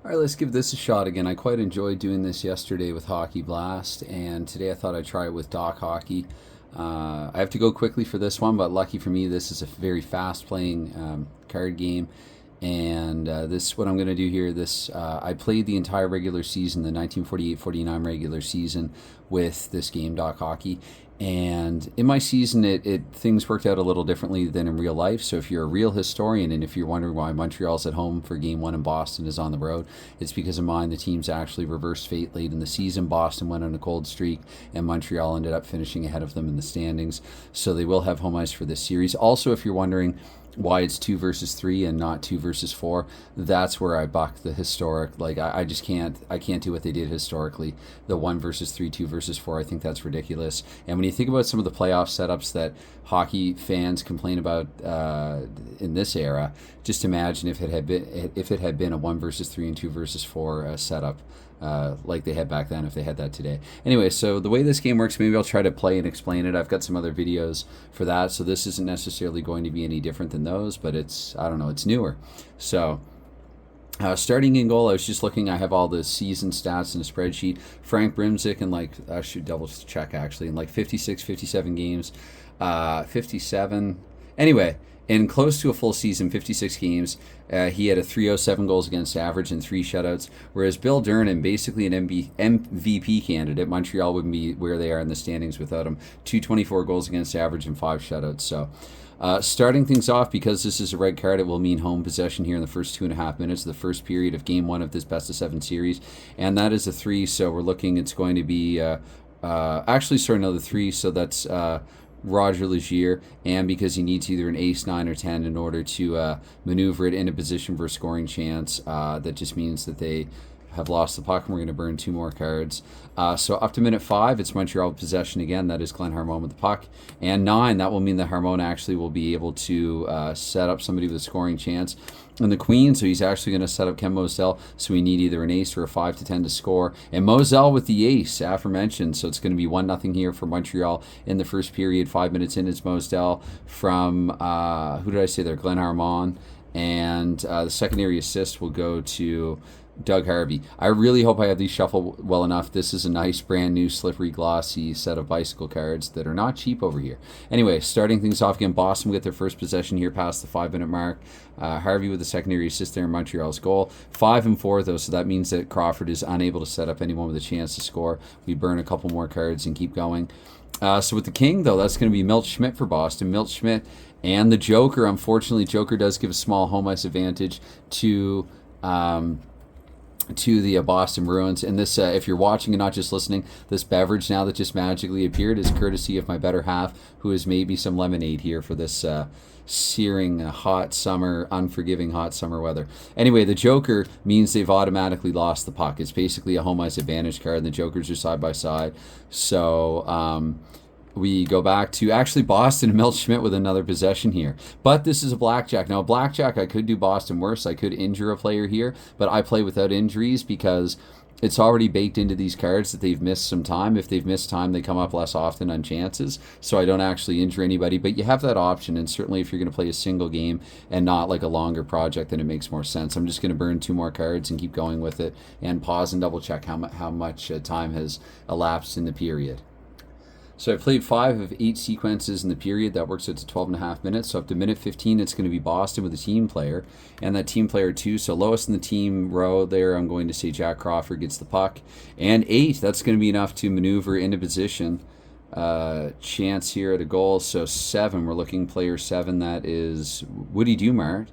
All right, let's give this a shot again. I quite enjoyed doing this yesterday with Hockey Blast, and today I thought I'd try it with DoC Hockey. I have to go quickly for this one, but lucky for me, this is a very fast-playing card game. And this, what I'm going to do here, I played the entire regular season, the 1948-49 regular season, with this game, DoC Hockey. And in my season, things worked out a little differently than in real life. So if you're a real historian, and if you're wondering why Montreal's at home for Game 1 and Boston is on the road, it's because of mine. The teams actually reversed fate late in the season. Boston went on a cold streak, and Montreal ended up finishing ahead of them in the standings. So they will have home ice for this series. Also, if you're wondering why it's 2 versus 3 and not 2 versus 4, that's where I buck the historic. Like, I just can't do what they did historically, the 1 versus 3, 2 versus 4. I think that's ridiculous. And when you think about some of the playoff setups that hockey fans complain about in this era, just imagine if it had been a 1 versus 3 and 2 versus 4 setup, like they had back then, if they had that today. Anyway, so the way this game works, maybe I'll try to play and explain it. I've got some other videos for that, so this isn't necessarily going to be any different than those, but it's newer. So starting in goal, I was just looking. I have all the season stats in a spreadsheet. Frank Brimzik, in I should double check actually, in 56, 57 games, 57. Anyway, in close to a full season, 56 games, he had a 307 goals against average and 3 shutouts, whereas Bill Durnan, basically an MVP candidate, Montreal wouldn't be where they are in the standings without him, 224 goals against average and 5 shutouts. So starting things off, because this is a red card, it will mean home possession here in the first 2.5 minutes of the first period of Game 1 of this best-of-7 series, and that is a 3, so we're looking, it's going to be, the 3, so that's Roger Legier, and because he needs either an ace, 9, or 10 in order to maneuver it in a position for a scoring chance, that just means that they have lost the puck, and we're going to burn 2 more cards. So up to minute 5, it's Montreal possession again. That is Glenn Harmon with the puck. And 9, that will mean that Harmon actually will be able to set up somebody with a scoring chance. And the Queen, so he's actually going to set up Ken Moselle, so we need either an ace or a 5 to 10 to score. And Moselle with the ace, aforementioned, so it's going to be 1-0 here for Montreal in the first period. 5 minutes in, it's Moselle from, who did I say there, Glenn Harmon. And the secondary assist will go to Doug Harvey. I really hope I have these shuffled well enough. This is a nice brand new slippery glossy set of bicycle cards that are not cheap over here. Anyway, starting things off again, Boston will get their first possession here past the 5-minute mark. Harvey with the secondary assist there in Montreal's goal. 5 and 4 though, so that means that Crawford is unable to set up anyone with a chance to score. We burn a couple more cards and keep going. So with the King though, that's going to be Milt Schmidt for Boston. Milt Schmidt and the Joker. Unfortunately, Joker does give a small home ice advantage to the Boston Bruins. And this, if you're watching and not just listening, this beverage now that just magically appeared is courtesy of my better half, who has made me some lemonade here for this searing hot summer, unforgiving hot summer weather. Anyway, the Joker means they've automatically lost the puck. It's basically a home ice advantage card, and the Jokers are side by side. So we go back to actually Boston and Milt Schmidt with another possession here. But this is a blackjack. Now, a blackjack, I could do Boston worse. I could injure a player here, but I play without injuries because it's already baked into these cards that they've missed some time. If they've missed time, they come up less often on chances, so I don't actually injure anybody. But you have that option, and certainly if you're going to play a single game and not like a longer project, then it makes more sense. I'm just going to burn 2 more cards and keep going with it, and pause and double check how much time has elapsed in the period. So I played 5 of 8 sequences in the period. That works out to 12.5 minutes. So up to minute 15, it's going to be Boston with a team player. And that team player 2, so lowest in the team row there, I'm going to say Jack Crawford gets the puck. And 8, that's going to be enough to maneuver into position. Chance here at a goal. So 7, we're looking player 7. That is Woody Dumart.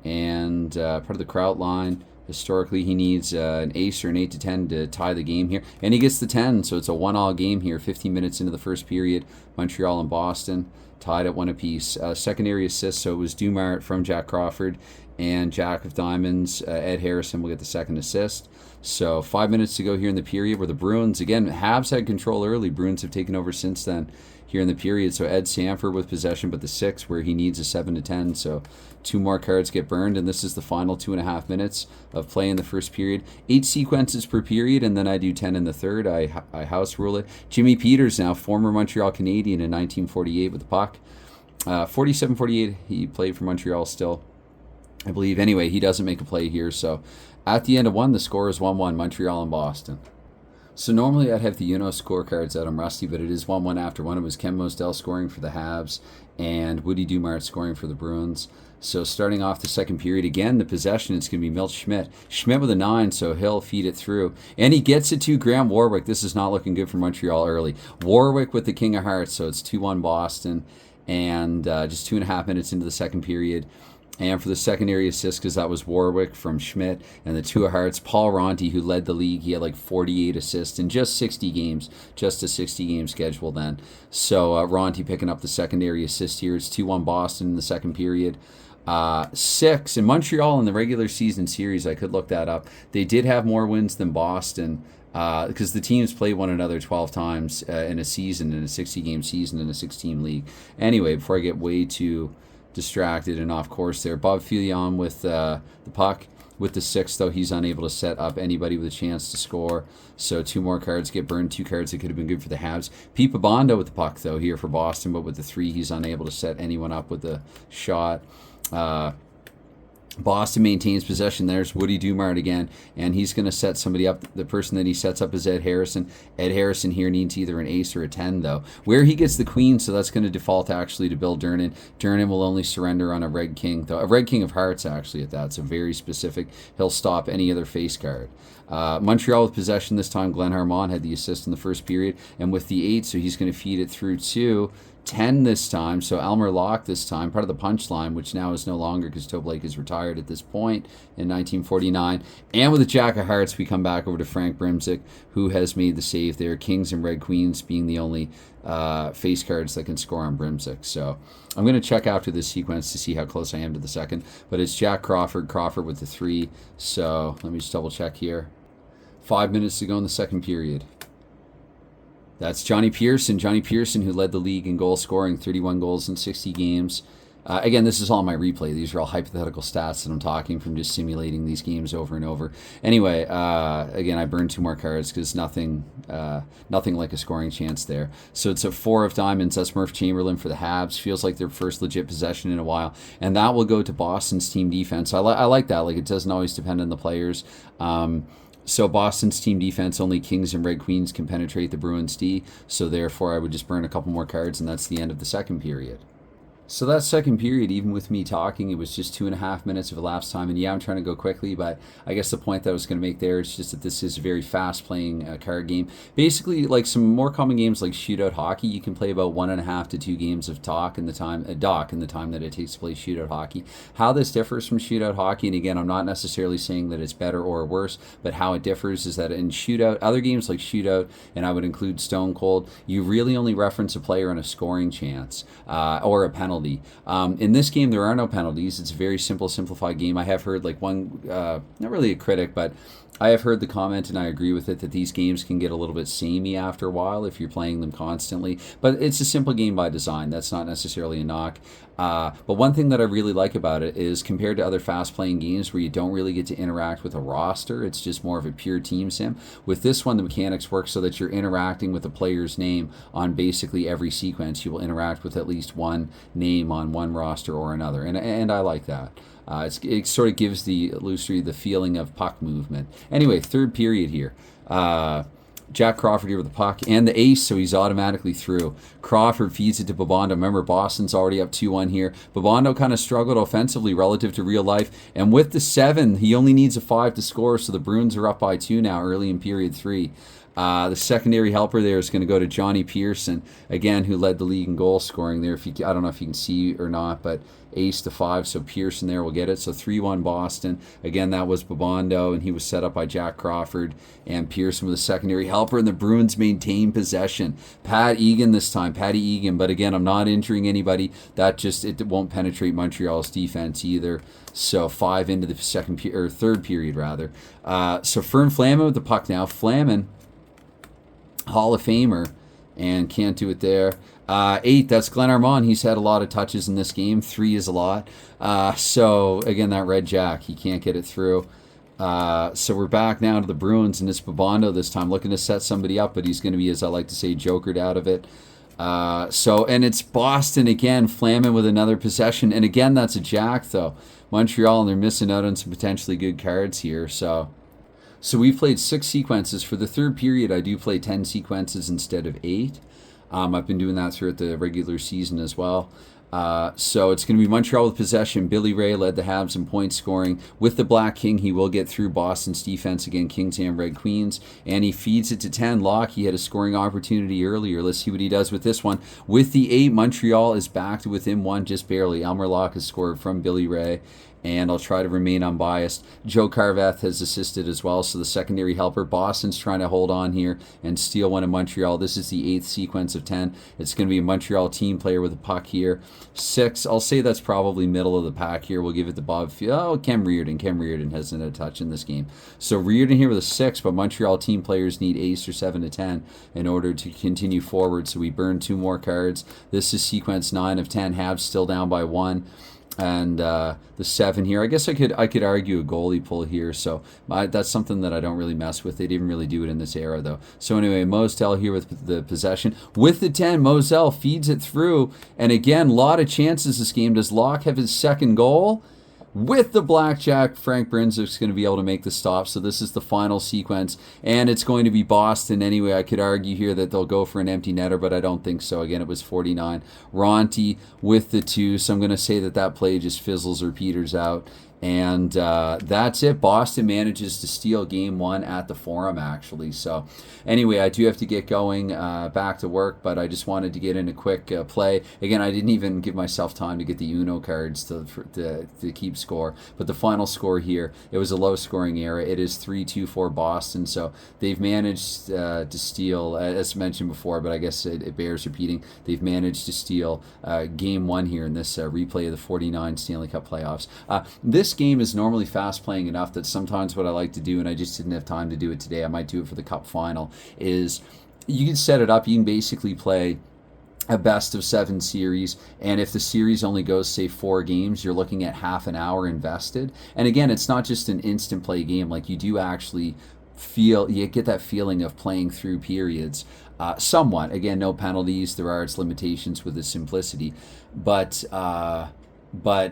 And part of the Kraut line. Historically, he needs an ace or an 8 to 10 to tie the game here. And he gets the 10, so it's a 1-all game here, 15 minutes into the first period. Montreal and Boston tied at 1 apiece. Secondary assist, so it was Dumart from Jack Crawford. And Jack of Diamonds, Ed Harrison will get the second assist. So 5 minutes to go here in the period where the Bruins, again, Habs had control early. Bruins have taken over since then here in the period. So Ed Sanford with possession, but the 6 where he needs a 7 to 10. So 2 more cards get burned, and this is the final 2.5 minutes of play in the first period. 8 sequences per period, and then I do 10 in the third. I house rule it. Jimmy Peters now, former Montreal Canadian in 1948 with the puck. 47-48, he played for Montreal still. I believe. Anyway, he doesn't make a play here. So at the end of one, the score is 1-1, Montreal and Boston. So normally I'd have the scorecards out. I'm rusty, but it is 1-1 after one. It was Ken Mosdell scoring for the Habs and Woody Dumart scoring for the Bruins. So starting off the second period, again, the possession, it's going to be Milt Schmidt. Schmidt with a 9, so he'll feed it through. And he gets it to Graham Warwick. This is not looking good for Montreal early. Warwick with the King of Hearts, so it's 2-1 Boston. And just 2.5 minutes into the second period. And for the secondary assist, because that was Warwick from Schmidt, and the 2 of Hearts, Paul Ronti, who led the league. He had like 48 assists in just 60 games, just a 60-game schedule then. So Ronti picking up the secondary assist here. It's 2-1 Boston in the second period. 6 in Montreal in the regular season series. I could look that up. They did have more wins than Boston because the teams play one another 12 times in a season, in a 60-game season, in a 6-team league. Anyway, before I get way too distracted and off course there, Bob Filion with the puck. With the 6, though, he's unable to set up anybody with a chance to score. So 2 more cards get burned, 2 cards that could have been good for the Habs. Pete Bondo with the puck, though, here for Boston, but with the 3, he's unable to set anyone up with a shot. Boston maintains possession. There's Woody Dumart again, and he's going to set somebody up. The person that he sets up is Ed Harrison. Ed Harrison here needs either an ace or a 10, though. Where he gets the queen, so that's going to default actually to Bill Durnan. Durnan will only surrender on a red king, though. A red king of hearts, actually, at that. So very specific. He'll stop any other face card. Montreal with possession this time. Glenn Harmon had the assist in the first period, and with the 8, so he's going to feed it through to 10 this time, so Elmer Locke this time, part of the punchline, which now is no longer because Toe Blake is retired at this point in 1949. And with the Jack of Hearts, we come back over to Frank Brimzik, who has made the save there. Kings and Red Queens being the only face cards that can score on Brimzik. So I'm going to check after this sequence to see how close I am to the second, but it's Jack Crawford with the 3. So let me just double check here. 5 minutes to go in the second period. That's Johnny Pearson, who led the league in goal scoring, 31 goals in 60 games. Again, this is all my replay. These are all hypothetical stats that I'm talking from just simulating these games over and over. Anyway, again, I burned 2 more cards because nothing like a scoring chance there. So it's a 4 of diamonds. That's Murph Chamberlain for the Habs. Feels like their first legit possession in a while. And that will go to Boston's team defense. I like that. Like, it doesn't always depend on the players. So Boston's team defense, only Kings and Red Queens can penetrate the Bruins D. So therefore, I would just burn a couple more cards, and that's the end of the second period. So that second period, even with me talking, it was just 2.5 minutes of elapsed time. And yeah, I'm trying to go quickly, but I guess the point that I was going to make there is just that this is a very fast-playing card game. Basically, like some more common games like shootout hockey, you can play about 1.5 to 2 games of DoC in the time that it takes to play shootout hockey. How this differs from shootout hockey, and again, I'm not necessarily saying that it's better or worse, but how it differs is that in shootout, other games like shootout, and I would include Stone Cold, you really only reference a player on a scoring chance or a penalty. In this game, there are no penalties. It's a very simple, simplified game. I have heard like one, not really a critic, but I have heard the comment, and I agree with it, that these games can get a little bit samey after a while if you're playing them constantly. But it's a simple game by design. That's not necessarily a knock. But one thing that I really like about it is compared to other fast-playing games where you don't really get to interact with a roster, it's just more of a pure team sim. With this one, the mechanics work so that you're interacting with a player's name on basically every sequence. You will interact with at least one name on one roster or another, and I like that. It sort of gives the illusory the feeling of puck movement. Anyway, third period here. Jack Crawford here with the puck and the ace, so he's automatically through. Crawford feeds it to Bobondo. Remember, Boston's already up 2-1 here. Bobondo kind of struggled offensively relative to real life, and with the 7, he only needs a 5 to score, so the Bruins are up by 2 now early in period 3. The secondary helper there is going to go to Johnny Pearson, again, who led the league in goal scoring there. I don't know if you can see or not, but ace to 5, so Pearson there will get it. So 3-1 Boston. Again, that was Bobondo, and he was set up by Jack Crawford, and Pearson with a secondary helper, and the Bruins maintain possession. Pat Egan this time, Patty Egan, but again, I'm not injuring anybody. That just, it won't penetrate Montreal's defense either. So 5 into the third period rather. So Fern Flaman with the puck now. Flaman, Hall of Famer, and can't do it there. 8, that's Glenn Armand. He's had a lot of touches in this game. 3 is a lot. So again, that red Jack, he can't get it through. So we're back now to the Bruins, and it's Bobondo this time, looking to set somebody up, but he's going to be, as I like to say, jokered out of it. And it's Boston again, Flaman with another possession, and again, that's a Jack, though. Montreal, and they're missing out on some potentially good cards here. So we played 6 sequences. For the third period, I do play 10 sequences instead of 8. I've been doing that throughout the regular season as well. So it's going to be Montreal with possession. Billy Ray led the Habs in point scoring. With the Black King, he will get through Boston's defense again, Kings and Red Queens. And he feeds it to 10. Locke, he had a scoring opportunity earlier. Let's see what he does with this one. With the 8, Montreal is back to within 1 just barely. Elmer Locke has scored from Billy Ray. And I'll try to remain unbiased. Joe Carveth has assisted as well, so the secondary helper. Boston's trying to hold on here and steal one in Montreal. This is the 8th sequence of 10. It's going to be a Montreal team player with a puck here. 6, I'll say that's probably middle of the pack here. We'll give it to Bob. Kem Reardon. Kem Reardon hasn't had a touch in this game. So Reardon here with a 6, but Montreal team players need ace or 7 to 10 in order to continue forward. So we burn 2 more cards. This is sequence 9 of 10. Habs still down by 1. And the 7 here, I guess I could argue a goalie pull here. So that's something that I don't really mess with. They didn't really do it in this era, though. So anyway, Mostel here with the possession. With the 10, Moselle feeds it through. And again, a lot of chances this game. Does Locke have his second goal? With the blackjack, Frank Brinzik's going to be able to make the stop. So this is the final sequence, and it's going to be Boston anyway. I could argue here that they'll go for an empty netter, but I don't think so. Again, it was 49. Ronti with the 2, so I'm going to say that play just fizzles or peters out. And that's it. Boston manages to steal game 1 at the Forum, actually. So anyway, I do have to get going back to work, but I just wanted to get in a quick play. Again, I didn't even give myself time to get the Uno cards to keep score. But the final score here, it was a low-scoring era. It is 3-2 for Boston. So they've managed to steal, as mentioned before, but I guess it bears repeating, they've managed to steal game 1 here in this replay of the 49 Stanley Cup Playoffs. This game is normally fast playing enough that sometimes what I like to do, and I just didn't have time to do it today, I might do it for the Cup final, is you can set it up. You can basically play a best of 7 series, and if the series only goes, say, 4 games, you're looking at half an hour invested. And again, it's not just an instant play game. Like, you do actually you get that feeling of playing through periods somewhat. Again, no penalties. There are its limitations with the simplicity, but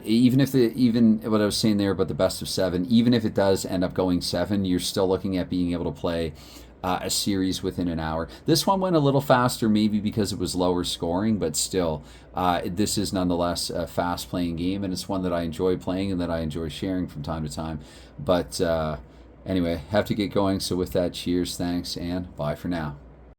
even what I was saying there about the best of 7, even if it does end up going 7, you're still looking at being able to play a series within an hour. This one went a little faster, maybe because it was lower scoring, but still, this is nonetheless a fast-playing game, and it's one that I enjoy playing and that I enjoy sharing from time to time. But anyway, have to get going. So with that, cheers, thanks, and bye for now.